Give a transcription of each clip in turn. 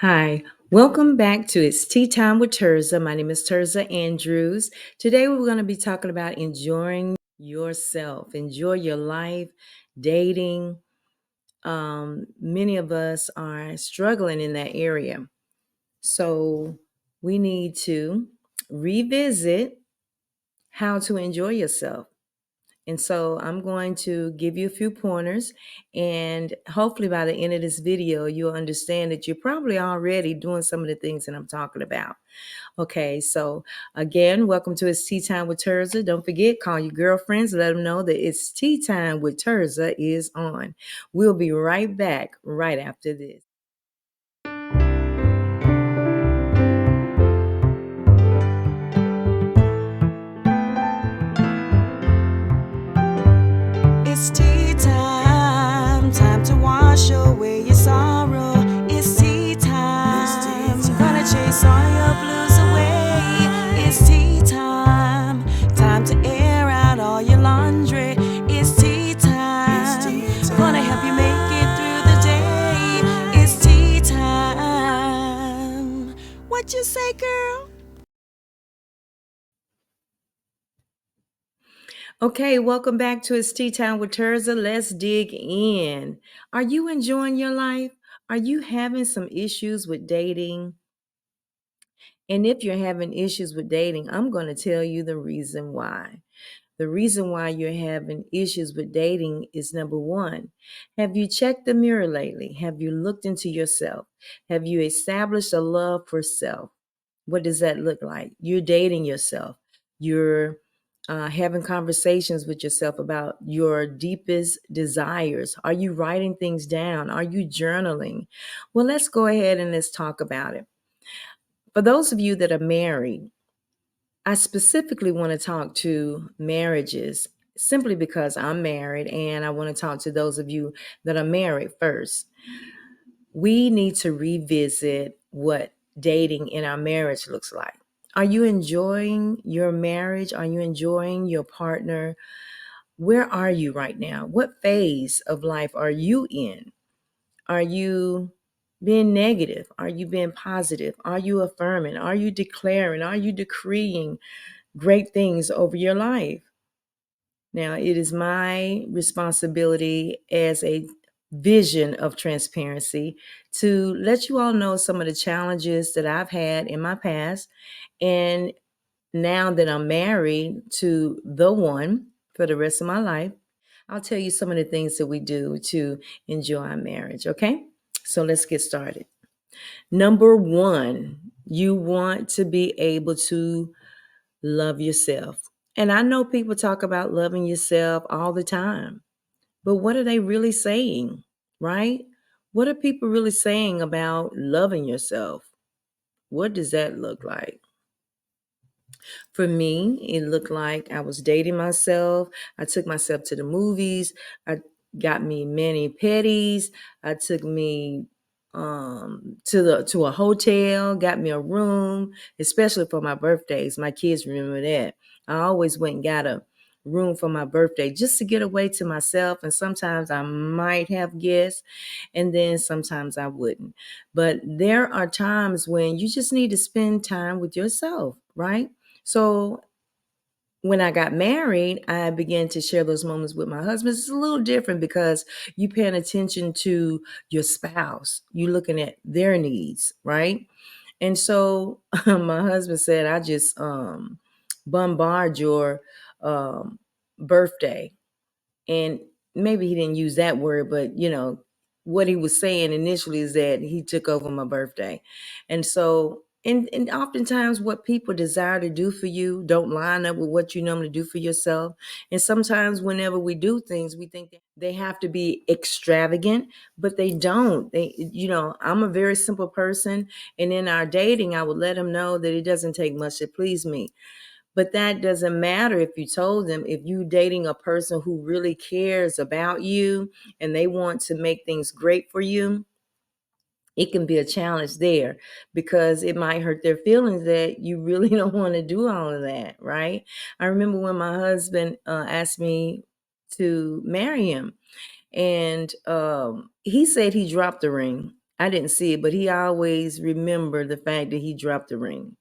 Hi, welcome back to It's Tea Time with Tirzah. My name is TIRZAHANDREWS. Today we're going to be talking about enjoying yourself, enjoy your life, dating. Many of us are struggling in that area. So we need to revisit how to enjoy yourself. And so I'm going to give you a few pointers, and hopefully by the end of this video, you'll understand that you're probably already doing some of the things that I'm talking about. Okay, so again, welcome to It's Tea Time with Tirzah. Don't forget, call your girlfriends, let them know that It's Tea Time with Tirzah is on. We'll be right back right after this. It's tea time, time to wash away your sorrow. It's tea time, gonna chase all your blues away. It's tea time, time to air out all your laundry. It's tea time, gonna help you make it through the day. It's tea time. What you say, girl? Okay, welcome back to It's Tea Time with Tirzah. Let's dig in. Are you enjoying your life? Are you having some issues with dating? And if you're having issues with dating, I'm going to tell you the reason why. The reason why you're having issues with dating is number one, have you checked the mirror lately? Have you looked into yourself? Have you established a love for self? What does that look like? You're dating yourself. You're having conversations with yourself about your deepest desires. Are you writing things down? Are you journaling? Well, let's go ahead and let's talk about it. For those of you that are married, I specifically want to talk to marriages simply because I'm married, and I want to talk to those of you that are married first. We need to revisit what dating in our marriage looks like. Are you enjoying your marriage? Are you enjoying your partner? Where are you right now? What phase of life are you in? Are you being negative? Are you being positive? Are you affirming? Are you declaring? Are you decreeing great things over your life? Now, it is my responsibility as a vision of transparency to let you all know some of the challenges that I've had in my past. And now that I'm married to the one for the rest of my life, I'll tell you some of the things that we do to enjoy our marriage. Okay? So let's get started. Number one, you want to be able to love yourself. And I know people talk about loving yourself all the time, but what are they really saying, right? What are people really saying about loving yourself? What does that look like? For me, it looked like I was dating myself. I took myself to the movies. I got me mani pedis. I took me to a hotel, got me a room, especially for my birthdays. My kids remember that. I always went and got a room for my birthday just to get away to myself. And sometimes I might have guests, and then sometimes I wouldn't. But there are times when you just need to spend time with yourself, right? So when I got married, I began to share those moments with my husband. It's a little different because you paying attention to your spouse. You looking at their needs, right? And so my husband said, I just bombard your birthday. And maybe he didn't use that word, but what he was saying initially is that he took over my birthday. And so and oftentimes what people desire to do for you don't line up with what you normally do for yourself. And sometimes whenever we do things, we think that they have to be extravagant, but they don't. I'm a very simple person. And in our dating, I would let him know that it doesn't take much to please me. But that doesn't matter if you told them, if you dating a person who really cares about you and they want to make things great for you, it can be a challenge there because it might hurt their feelings that you really don't want to do all of that, right? I remember when my husband asked me to marry him, and he said he dropped the ring. I didn't see it, but he always remembered the fact that he dropped the ring.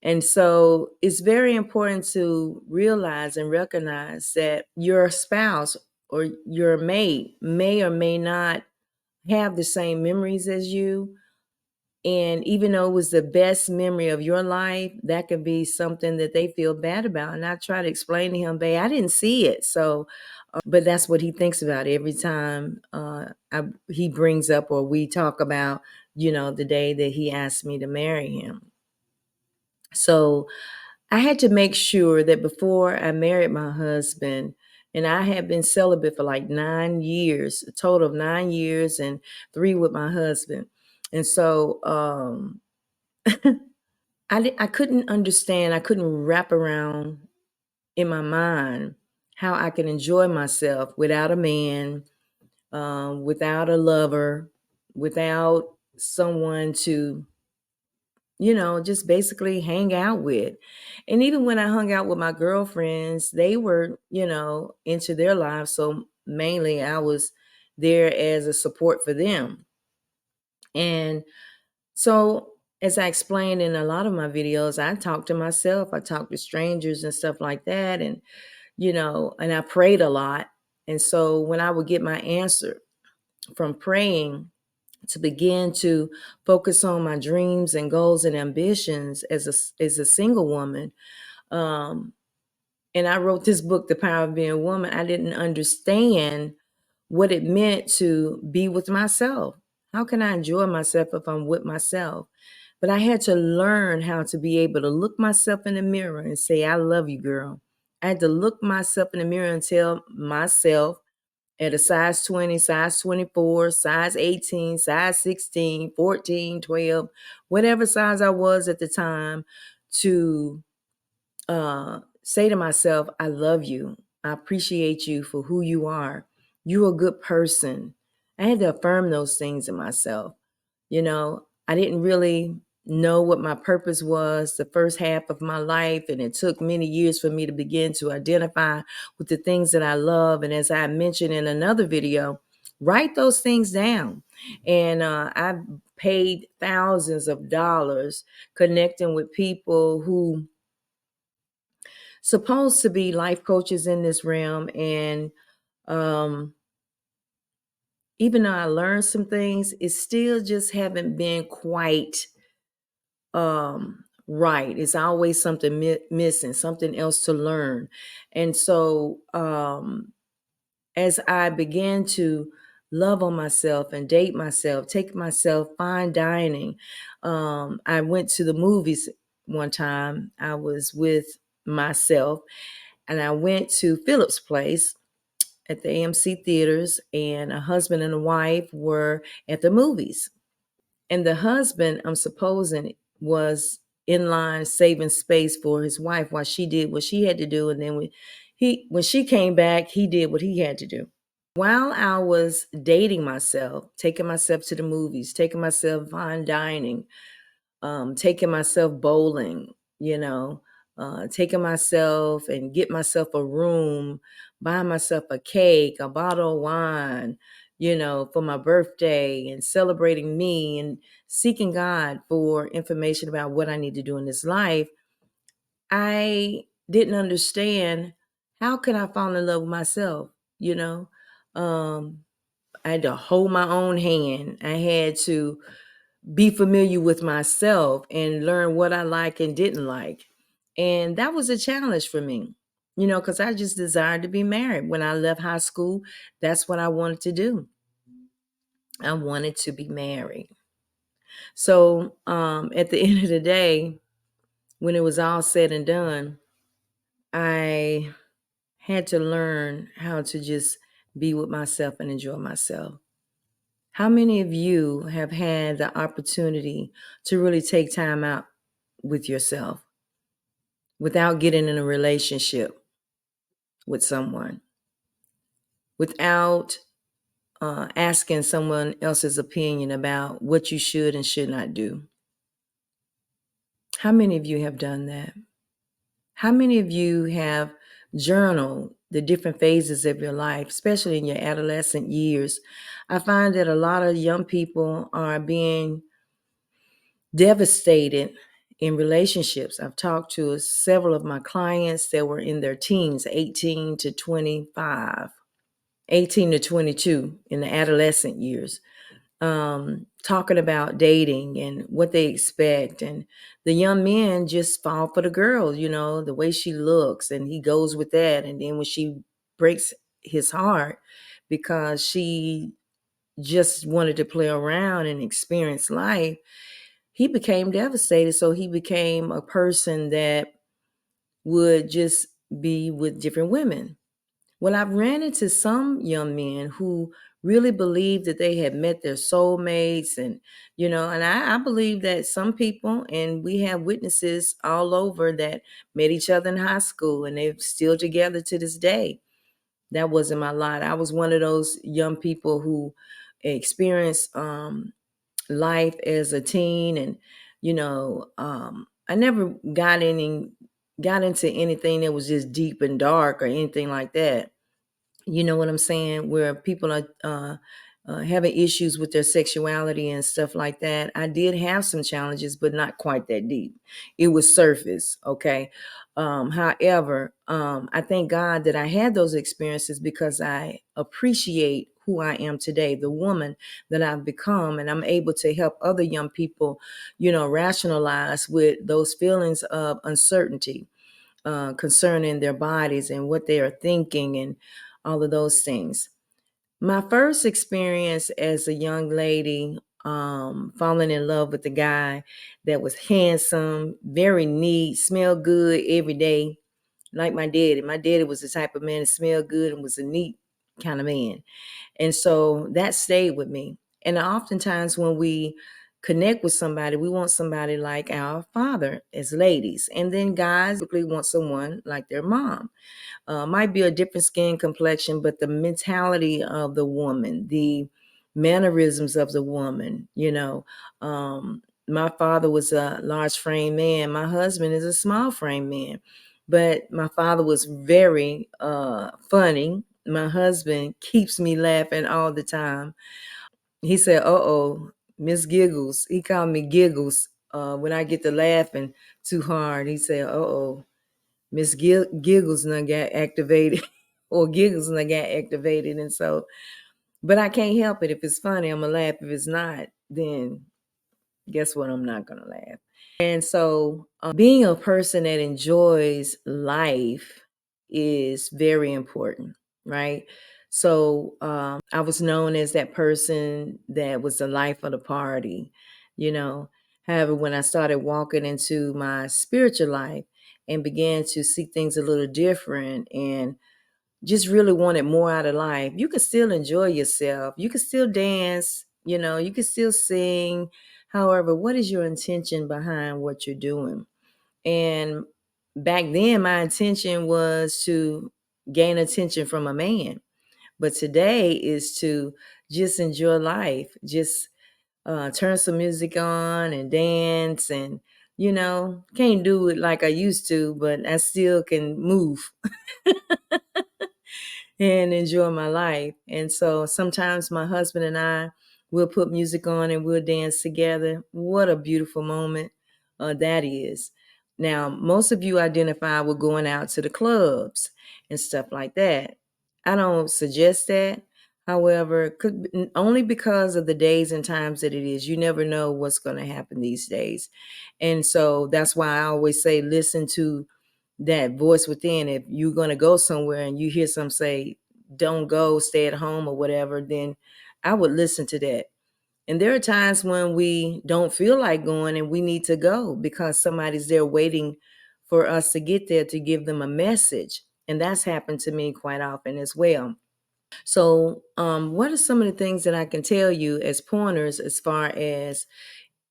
And so it's very important to realize and recognize that your spouse or your mate may or may not have the same memories as you. And even though it was the best memory of your life, that could be something that they feel bad about. And I try to explain to him, babe, I didn't see it. So, but that's what he thinks about every time he brings up or we talk about, the day that he asked me to marry him. So I had to make sure that before I married my husband, and I had been celibate for like 9 years, a total of 9 years, and 3 with my husband. And so I couldn't understand, I couldn't wrap around in my mind how I could enjoy myself without a man, without a lover, without someone to just basically hang out with. And even when I hung out with my girlfriends, they were, into their lives. So mainly I was there as a support for them. And so, as I explained in a lot of my videos, I talk to myself, I talk to strangers and stuff like that. And, and I prayed a lot. And so when I would get my answer from praying, to begin to focus on my dreams and goals and ambitions as a single woman. And I wrote this book, The Power of Being a Woman. I didn't understand what it meant to be with myself. How can I enjoy myself if I'm with myself? But I had to learn how to be able to look myself in the mirror and say, I love you, girl. I had to look myself in the mirror and tell myself at a size 20, size 24, size 18, size 16, 14, 12, whatever size I was at the time, to say to myself, I love you. I appreciate you for who you are. You're a good person. I had to affirm those things in myself. I didn't really know what my purpose was the first half of my life, and it took many years for me to begin to identify with the things that I love. And as I mentioned in another video, write those things down. And I've paid thousands of dollars connecting with people who supposed to be life coaches in this realm. And um, even though I learned some things, it still just haven't been quite right. It's always something missing, something else to learn. And so as I began to love on myself and date myself, take myself fine dining, I went to the movies one time. I was with myself, and I went to Philip's Place at the AMC theaters, and a husband and a wife were at the movies. And the husband, I'm supposing, was in line saving space for his wife while she did what she had to do. And then when she came back, he did what he had to do. While I was dating myself, taking myself to the movies, taking myself fine dining, taking myself bowling, taking myself and get myself a room, buy myself a cake, a bottle of wine, for my birthday, and celebrating me and seeking God for information about what I need to do in this life. I didn't understand, how can I fall in love with myself? Um, I had to hold my own hand. I had to be familiar with myself and learn what I like and didn't like. And that was a challenge for me, because I just desired to be married. When I left high school, that's what I wanted to do. I wanted to be married. So at the end of the day, when it was all said and done, I had to learn how to just be with myself and enjoy myself. How many of you have had the opportunity to really take time out with yourself without getting in a relationship with someone, without asking someone else's opinion about what you should and should not do? How many of you have done that? How many of you have journaled the different phases of your life, especially in your adolescent years. I find that a lot of young people are being devastated in relationships. I've talked to several of my clients that were in their teens, 18 to 25, 18 to 22 in the adolescent years, talking about dating and what they expect. And the young men just fall for the girl, the way she looks, and he goes with that. And then when she breaks his heart because she just wanted to play around and experience life, he became devastated. So he became a person that would just be with different women. Well, I've ran into some young men who really believe that they had met their soulmates, and I believe that some people, and we have witnesses all over, that met each other in high school and they're still together to this day. That wasn't my lot. I was one of those young people who experienced life as a teen, and I never got into anything that was just deep and dark or anything like that. You know what I'm saying? Where people are having issues with their sexuality and stuff like that. I did have some challenges, but not quite that deep. It was surface, okay? However, I thank God that I had those experiences because I appreciate who I am today, the woman that I've become, and I'm able to help other young people, rationalize with those feelings of uncertainty concerning their bodies and what they are thinking and all of those things. My first experience as a young lady, falling in love with a guy that was handsome, very neat, smelled good every day, like my daddy. My daddy was the type of man that smelled good and was a neat kind of man. And so that stayed with me. And oftentimes when we connect with somebody, we want somebody like our father as ladies. And then guys typically want someone like their mom. Might be a different skin complexion, but the mentality of the woman, the mannerisms of the woman, my father was a large frame man. My husband is a small frame man. But my father was very funny. My husband keeps me laughing all the time. He said, "Uh-oh, Miss Giggles." He called me Giggles when I get to laughing too hard. He said, "Uh-oh, Miss Giggles and I got activated," or Giggles and I got activated. And so, but I can't help it. If it's funny, I'm gonna laugh. If it's not, then guess what? I'm not gonna laugh. And so, being a person that enjoys life is very important, right? So, I was known as that person that was the life of the party, you know. However, when I started walking into my spiritual life and began to see things a little different and just really wanted more out of life, you can still enjoy yourself. You can still dance, you can still sing. However, what is your intention behind what you're doing? And back then, my intention was to gain attention from a man. But today is to just enjoy life, just turn some music on and dance. And, can't do it like I used to, but I still can move and enjoy my life. And so sometimes my husband and I will put music on and we'll dance together. What a beautiful moment that is. Now, most of you identify with going out to the clubs and stuff like that. I don't suggest that. However, only because of the days and times that it is. You never know what's going to happen these days. And so that's why I always say, listen to that voice within. If you're going to go somewhere and you hear some say, don't go, stay at home or whatever, then I would listen to that. And there are times when we don't feel like going and we need to go because somebody's there waiting for us to get there to give them a message. And that's happened to me quite often as well. So, what are some of the things that I can tell you as pointers as far as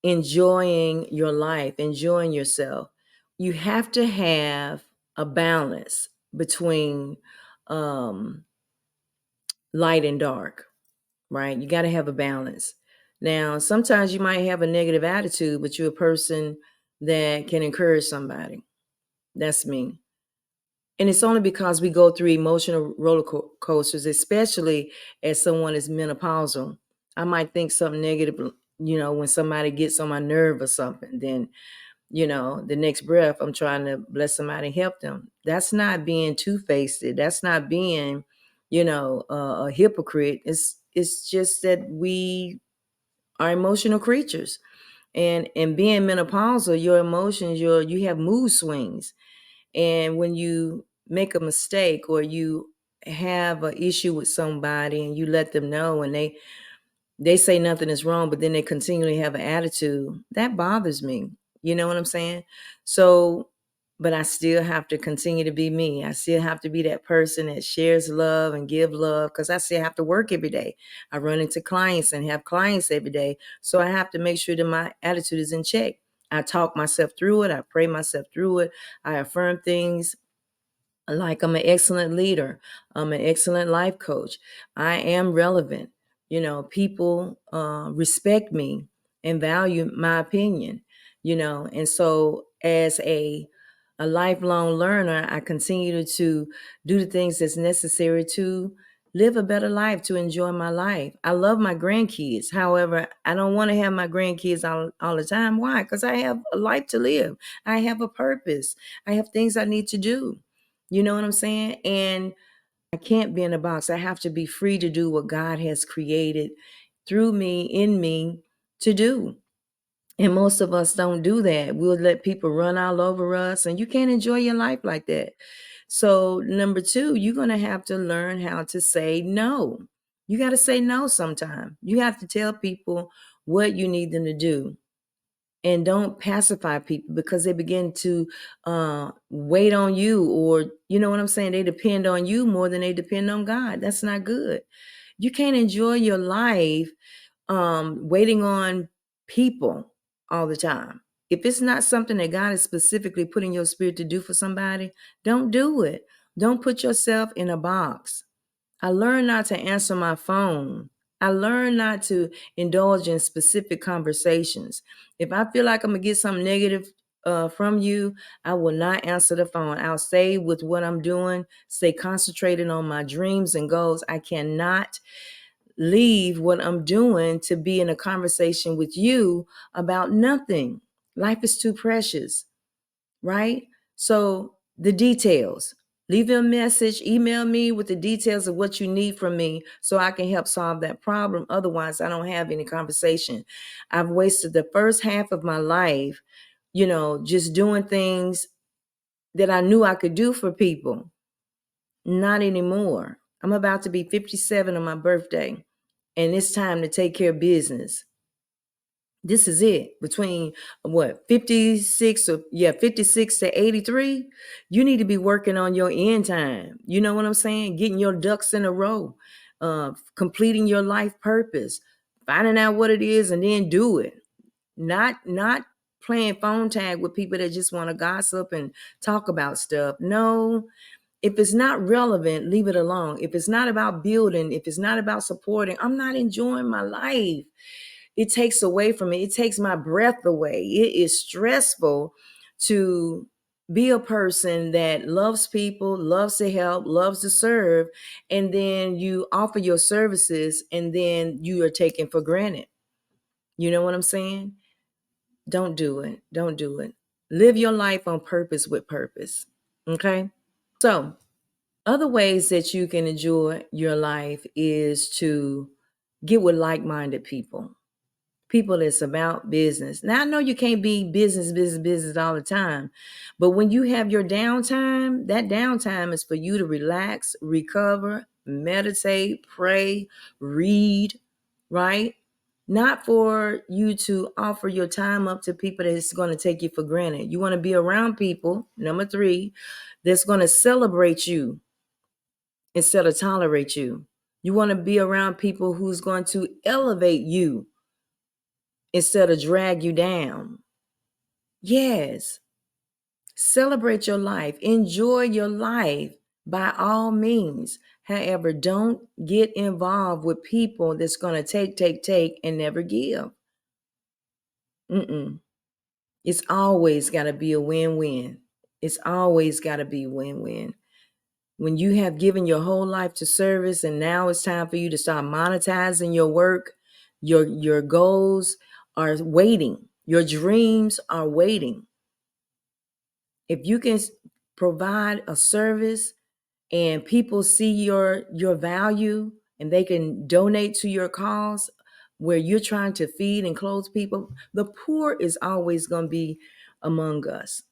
enjoying your life, enjoying yourself? You have to have a balance between um, light and dark, right? You got to have a balance. Now, sometimes you might have a negative attitude, but you're a person that can encourage somebody. That's me. And it's only because we go through emotional roller coasters, especially as someone is menopausal. I might think something negative, when somebody gets on my nerve or something, then, the next breath, I'm trying to bless somebody and help them. That's not being two-faced. That's not being, a hypocrite. It's just that we are emotional creatures. And being menopausal, your emotions, you have mood swings. And when you make a mistake or you have an issue with somebody and you let them know and they say nothing is wrong, but then they continually have an attitude, that bothers me. You know what I'm saying? So, but I still have to continue to be me. I still have to be that person that shares love and give love, because I still have to work every day. I run into clients and have clients every day. So I have to make sure that my attitude is in check. I talk myself through it. I pray myself through it. I affirm things like I'm an excellent leader. I'm an excellent life coach. I am relevant. People respect me and value my opinion. And so as a lifelong learner, I continue to do the things that's necessary to live a better life, to enjoy my life. I love my grandkids. However, I don't want to have my grandkids all the time. Why? Because I have a life to live. I have a purpose. I have things I need to do. You know what I'm saying? And I can't be in a box. I have to be free to do what God has created through me, in me, to do. And most of us don't do that. We'll let people run all over us, and you can't enjoy your life like that. So, number two, you're going to have to learn how to say no. You got to say no sometime. You have to tell people what you need them to do. And don't pacify people because they begin to wait on you, or you know what I'm saying, they depend on you more than they depend on God. That's not good. You can't enjoy your life waiting on people all the time. If it's not something that God is specifically putting your spirit to do for somebody, don't do it. Don't put yourself in a box. I learned not to answer my phone. I learned not to indulge in specific conversations. If I feel like I'm going to get something negative from you, I will not answer the phone. I'll stay with what I'm doing, stay concentrated on my dreams and goals. I cannot leave what I'm doing to be in a conversation with you about nothing. Life is too precious, right? So the details. Leave a message, email me with the details of what you need from me so I can help solve that problem. Otherwise, I don't have any conversation. I've wasted the first half of my life, just doing things that I knew I could do for people. Not anymore. I'm about to be 57 on my birthday, and it's time to take care of business. This is it. Between 56 to 83, you need to be working on your end time. You know what I'm saying? Getting your ducks in a row, completing your life purpose, finding out what it is and then do it. Not playing phone tag with people that just want to gossip and talk about stuff. No, if it's not relevant, leave it alone. If it's not about building, if it's not about supporting, I'm not enjoying my life. It takes away from me. It takes my breath away. It is stressful to be a person that loves people, loves to help, loves to serve, and then you offer your services and then you are taken for granted. You know what I'm saying? Don't do it. Don't do it. Live your life on purpose with purpose. Okay? So, other ways that you can enjoy your life is to get with like-minded people that's about business. Now, I know you can't be business all the time, but when you have your downtime, that downtime is for you to relax, recover, meditate, pray, read, right? Not for you to offer your time up to people that's going to take you for granted. You want to be around people, number three, that's going to celebrate you instead of tolerate you. You want to be around people who's going to elevate you instead of drag you down. Yes, celebrate your life. Enjoy your life by all means. However, don't get involved with people that's going to take, and never give. Mm-mm. It's always got to be a win-win. It's always got to be win-win. When you have given your whole life to service and now it's time for you to start monetizing your work, your goals are waiting. Your dreams are waiting. If you can provide a service and people see your value and they can donate to your cause where you're trying to feed and clothe people, the poor is always going to be among us.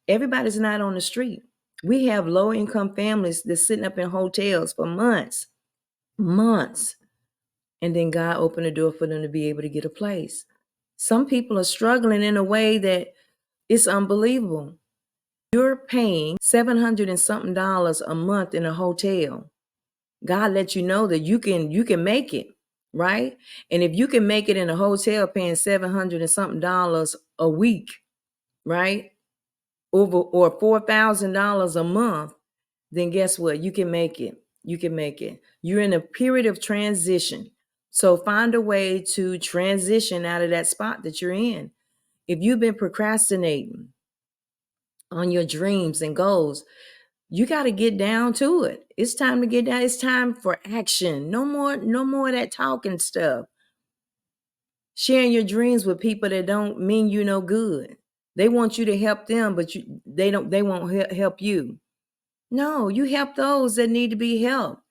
Everybody's not on the street. We have low income families that's sitting up in hotels for months. And then God opened the door for them to be able to get a place. Some people are struggling in a way that it's unbelievable. You're paying $700 and something a month in a hotel. God let you know that you can make it, right? And if you can make it in a hotel paying $700 and something a week, right? Or $4,000 a month, then guess what? You can make it. You can make it. You're in a period of transition. So find a way to transition out of that spot that you're in. If you've been procrastinating on your dreams and goals, you got to get down to it. It's time to get down. It's time for action. No more of that talking stuff. Sharing your dreams with people that don't mean you no good. They want you to help them, but they won't help you. No, you help those that need to be helped.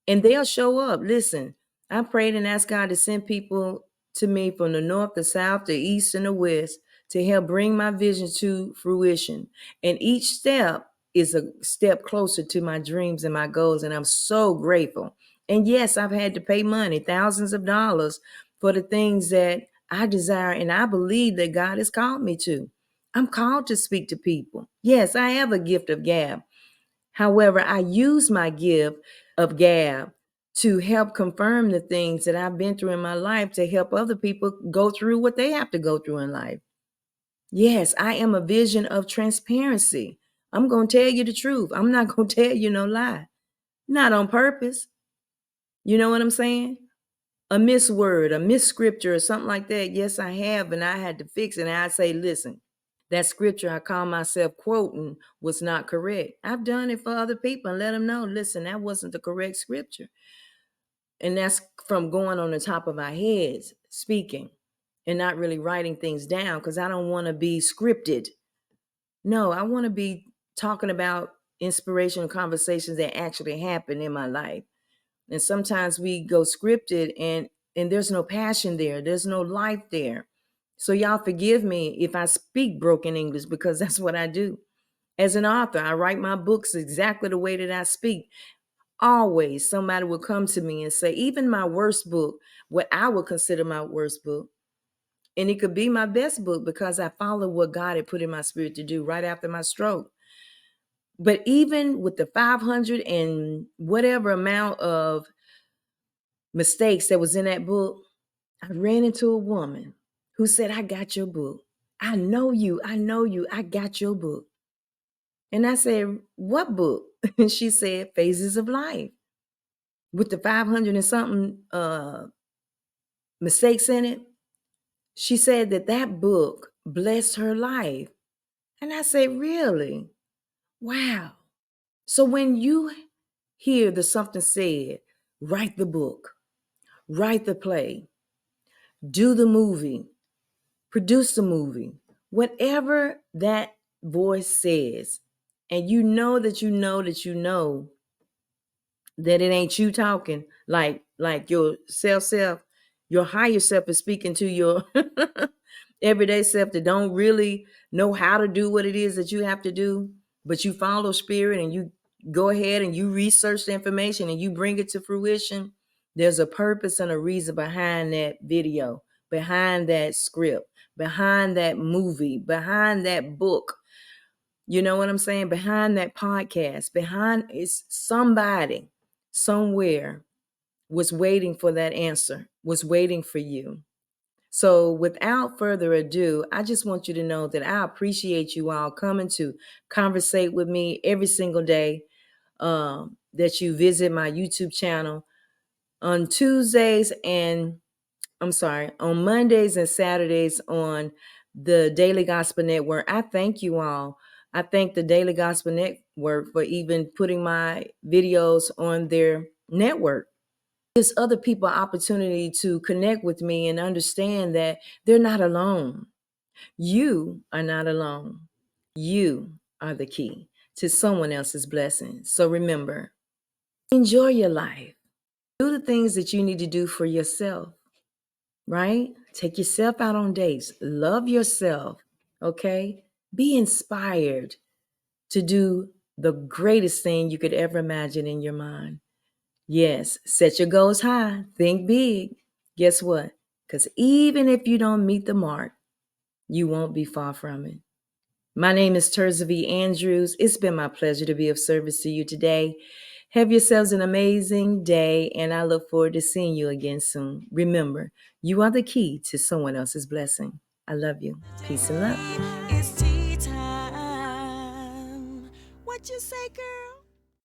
And they'll show up. Listen, I prayed and asked God to send people to me from the north, the south, the east, and the west to help bring my vision to fruition. And each step is a step closer to my dreams and my goals. And I'm so grateful. And yes, I've had to pay money, thousands of dollars, for the things that I desire and I believe that God has called me to. I'm called to speak to people. Yes, I have a gift of gab. However, I use my gift of gab to help confirm the things that I've been through in my life to help other people go through what they have to go through in life. Yes, I am a vision of transparency. I'm going to tell you the truth. I'm not going to tell you no lie. Not on purpose. You know what I'm saying? A misword, a misscripture, or something like that. Yes, I have, and I had to fix it. And I say, listen, that scripture I call myself quoting was not correct. I've done it for other people and let them know, listen, that wasn't the correct scripture. And that's from going on the top of our heads, speaking and not really writing things down because I don't want to be scripted. No, I want to be talking about inspirational conversations that actually happen in my life. And sometimes we go scripted and there's no passion there. There's no life there. So y'all forgive me if I speak broken English because that's what I do. As an author, I write my books exactly the way that I speak. Always somebody will come to me and say, even my worst book, what I would consider my worst book, and it could be my best book because I followed what God had put in my spirit to do right after my stroke. But even with the 500 and whatever amount of mistakes that was in that book, I ran into a woman who said, I got your book. I know you. I got your book. And I said, what book? And she said, Phases of Life. With the 500 and something mistakes in it. She said that book blessed her life. And I said, really? Wow. So when you hear the something said, write the book, write the play, do the movie, produce the movie, whatever that voice says, and you know that that it ain't you talking, like your self, your higher self is speaking to your everyday self that don't really know how to do what it is that you have to do, but you follow spirit and you go ahead and you research the information and you bring it to fruition. There's a purpose and a reason behind that video, behind that script, behind that movie, behind that book. You know what I'm saying? Behind that podcast, behind is somebody somewhere was waiting for that answer, was waiting for you. So without further ado, I just want you to know that I appreciate you all coming to conversate with me every single day, that you visit my YouTube channel on on Mondays and Saturdays on the Daily Gospel Network. I thank you all I thank the Daily Gospel Network for even putting my videos on their network. It gives other people opportunity to connect with me and understand that they're not alone. You are not alone. You are the key to someone else's blessing. So remember, enjoy your life. Do the things that you need to do for yourself, right? Take yourself out on dates. Love yourself, okay? Be inspired to do the greatest thing you could ever imagine in your mind. Yes, set your goals high. Think big. Guess what? Because even if you don't meet the mark, you won't be far from it. My name is TIRZAH Andrews. It's been my pleasure to be of service to you today. Have yourselves an amazing day, and I look forward to seeing you again soon. Remember, you are the key to someone else's blessing. I love you. Peace and love. It's tea time. What you say, girl?